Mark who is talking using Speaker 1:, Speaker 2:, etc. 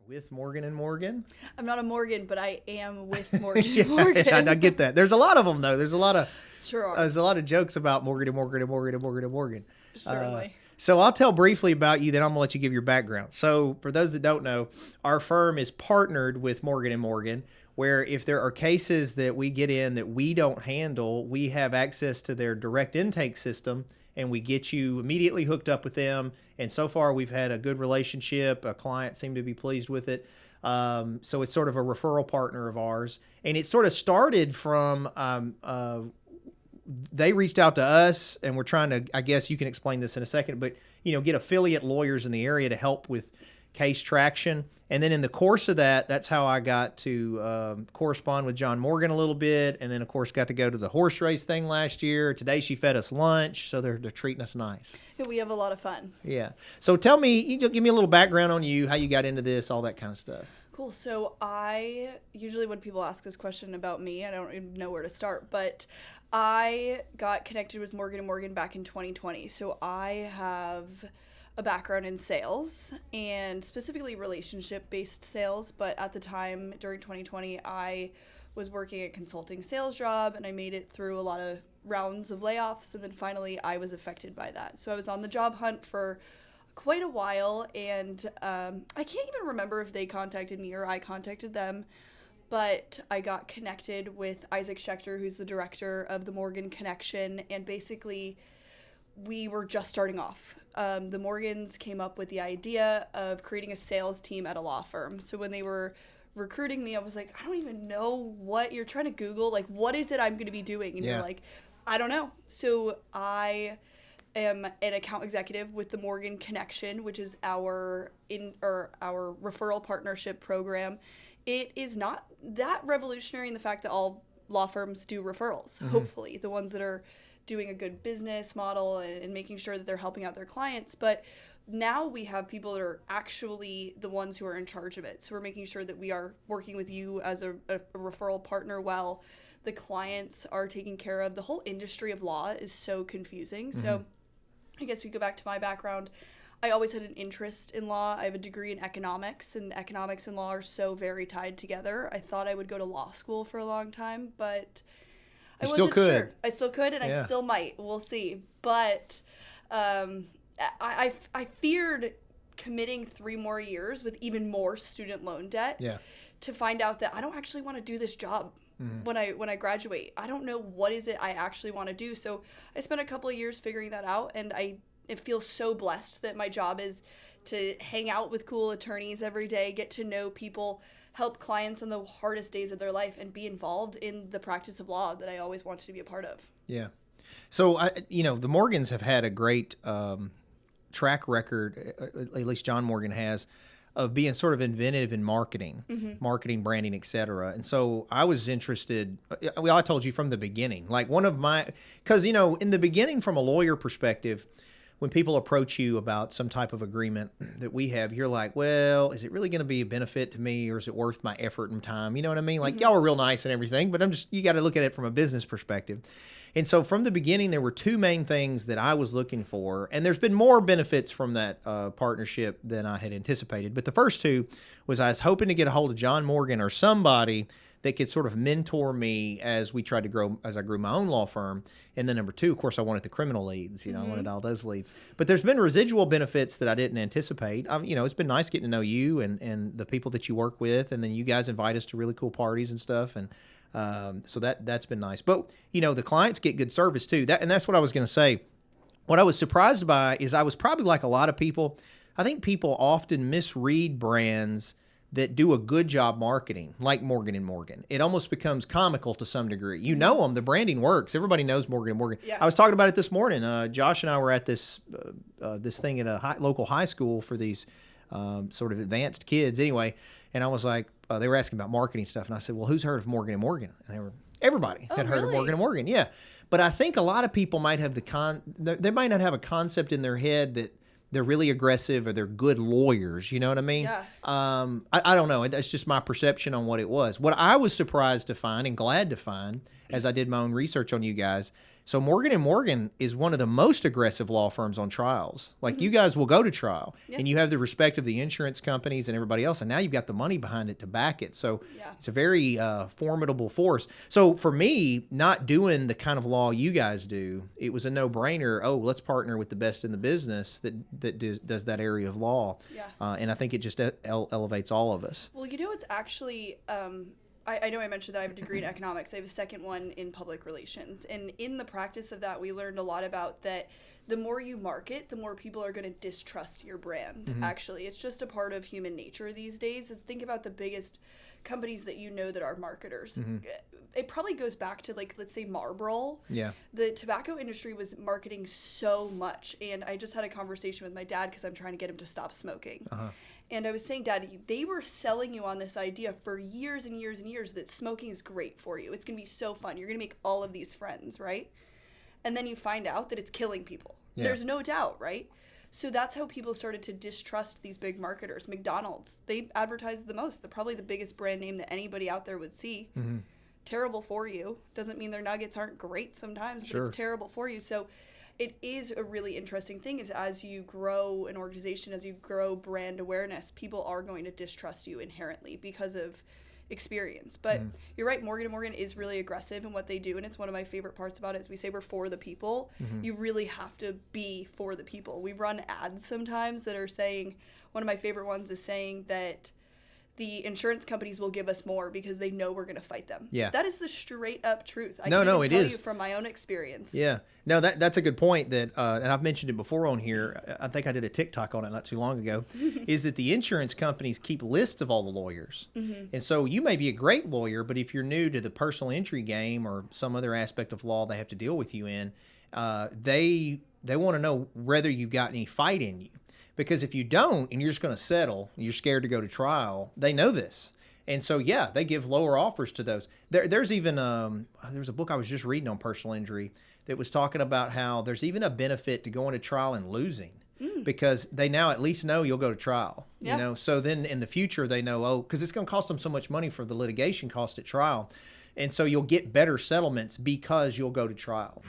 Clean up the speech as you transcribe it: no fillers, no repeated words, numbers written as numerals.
Speaker 1: with Morgan and Morgan?
Speaker 2: I'm not a Morgan, but I am with Morgan and Morgan.
Speaker 1: I get that. There's a lot of them though. There's a lot of jokes about Morgan and Morgan and Morgan and Morgan and Morgan.
Speaker 2: Certainly.
Speaker 1: So I'll tell briefly about you, then I'm gonna let you give your background. So for those that don't know, our firm is partnered with Morgan and Morgan, where if there are cases that we get in that we don't handle, we have access to their direct intake system and we get you immediately hooked up with them. And so far we've had a good relationship. A client seemed to be pleased with it. So it's sort of a referral partner of ours. And it sort of started from, they reached out to us and we're trying to, I guess you can explain this in a second, but get affiliate lawyers in the area to help with case traction. And then in the course of that, that's how I got to correspond with John Morgan a little bit. And then, of course, got to go to the horse race thing last year. Today she fed us lunch, so they're treating us nice.
Speaker 2: Yeah, we have a lot of fun.
Speaker 1: Yeah. So tell me, give me a little background on you, how you got into this, all that kind of stuff.
Speaker 2: Cool. So I usually when people ask this question about me, I don't even know where to start, but I got connected with Morgan & Morgan back in 2020. So I have a background in sales and specifically relationship-based sales, but at the time during 2020 I was working a consulting sales job and I made it through a lot of rounds of layoffs, and then finally I was affected by that. So I was on the job hunt for quite a while, and I can't even remember if they contacted me or I contacted them, but I got connected with Isaac Schechter, who's the director of the Morgan Connection, and basically we were just starting off. The Morgans came up with the idea of creating a sales team at a law firm. So when they were recruiting me, I was like, I don't even know what you're trying to Google. Like, what is it I'm going to be doing? And you're like, I don't know. So I am an account executive with the Morgan Connection, which is our referral partnership program. It is not that revolutionary in the fact that all law firms do referrals, hopefully, the ones that are doing a good business model and making sure that they're helping out their clients. But now we have people that are actually the ones who are in charge of it. So we're making sure that we are working with you as a referral partner while the clients are taken care of. The whole industry of law is so confusing. So I guess we go back to my background. I always had an interest in law. I have a degree in economics, and economics and law are so very tied together. I thought I would go to law school for a long time, but I wasn't sure. I still could, and I still might. We'll see. But I feared committing 3 more years with even more student loan debt to find out that I don't actually want to do this job when I graduate. I don't know what is it I actually want to do. So I spent a couple of years figuring that out, and I feel so blessed that my job is to hang out with cool attorneys every day, get to know people, help clients on the hardest days of their life, and be involved in the practice of law that I always wanted to be a part of.
Speaker 1: Yeah. So, the Morgans have had a great track record, at least John Morgan has, of being sort of inventive in marketing, branding, et cetera. And so I was interested, I told you from the beginning, like because, in the beginning from a lawyer perspective, when people approach you about some type of agreement that we have, you're like, well, is it really going to be a benefit to me, or is it worth my effort and time? You know what I mean? Like, y'all are real nice and everything, but you got to look at it from a business perspective. And so from the beginning, there were 2 main things that I was looking for, and there's been more benefits from that partnership than I had anticipated. But the first 2 was I was hoping to get a hold of John Morgan or somebody that could sort of mentor me as we tried to grow, as I grew my own law firm. And then number 2, of course, I wanted the criminal leads, I wanted all those leads. But there's been residual benefits that I didn't anticipate. It's been nice getting to know you and the people that you work with. And then you guys invite us to really cool parties and stuff. And so that's been nice. But, the clients get good service too. And that's what I was going to say. What I was surprised by is I was probably like a lot of people. I think people often misread brands that do a good job marketing, like Morgan & Morgan. It almost becomes comical to some degree. You know them. The branding works. Everybody knows Morgan & Morgan.
Speaker 2: Yeah.
Speaker 1: I was talking about it this morning. Josh and I were at this thing at a local high school for these sort of advanced kids anyway, and I was like, they were asking about marketing stuff, and I said, well, who's heard of Morgan & Morgan? And everybody had heard of Morgan & Morgan, yeah. But I think a lot of people might have they might not have a concept in their head that they're really aggressive or they're good lawyers. You know what I mean?
Speaker 2: Yeah.
Speaker 1: I don't know. That's just my perception on what it was. What I was surprised to find and glad to find as I did my own research on you guys, So Morgan and Morgan is one of the most aggressive law firms on trials. Like you guys will go to trial and you have the respect of the insurance companies and everybody else. And now you've got the money behind it to back it. So it's a very formidable force. So for me, not doing the kind of law you guys do, it was a no-brainer. Oh, let's partner with the best in the business that does that area of law. And I think it just elevates all of us.
Speaker 2: Well, it's actually... I know I mentioned that I have a degree in economics. I have a second one in public relations. And in the practice of that, we learned a lot about that the more you market, the more people are going to distrust your brand, actually. It's just a part of human nature these days. Is think about the biggest companies that that are marketers. It probably goes back to, like, let's say Marlboro.
Speaker 1: Yeah.
Speaker 2: The tobacco industry was marketing so much. And I just had a conversation with my dad because I'm trying to get him to stop smoking. And I was saying, Dad, they were selling you on this idea for years and years and years that smoking is great for you. It's going to be so fun. You're going to make all of these friends, right? And then you find out that it's killing people. Yeah. There's no doubt, right? So that's how people started to distrust these big marketers. McDonald's, they advertise the most. They're probably the biggest brand name that anybody out there would see. Terrible for you. Doesn't mean their nuggets aren't great sometimes, but it's terrible for you. So it is a really interesting thing is as you grow an organization, as you grow brand awareness, people are going to distrust you inherently because of experience. But you're right, Morgan & Morgan is really aggressive in what they do, and it's one of my favorite parts about it is we say we're for the people. You really have to be for the people. We run ads sometimes that are saying, one of my favorite ones is saying that the insurance companies will give us more because they know we're going to fight them. Yeah. That is the straight up truth. I can tell you from my own experience.
Speaker 1: Yeah. No, that's a good point that, and I've mentioned it before on here. I think I did a TikTok on it not too long ago, is that the insurance companies keep lists of all the lawyers. And so you may be a great lawyer, but if you're new to the personal injury game or some other aspect of law they have to deal with you in, they want to know whether you've got any fight in you. Because if you don't, and you're just going to settle, you're scared to go to trial, they know this. And so, yeah, they give lower offers to those. There's even, there's a book I was just reading on personal injury that was talking about how there's even a benefit to going to trial and losing because they now at least know you'll go to trial. You know, so then in the future they know, because it's going to cost them so much money for the litigation cost at trial. And so you'll get better settlements because you'll go to trial.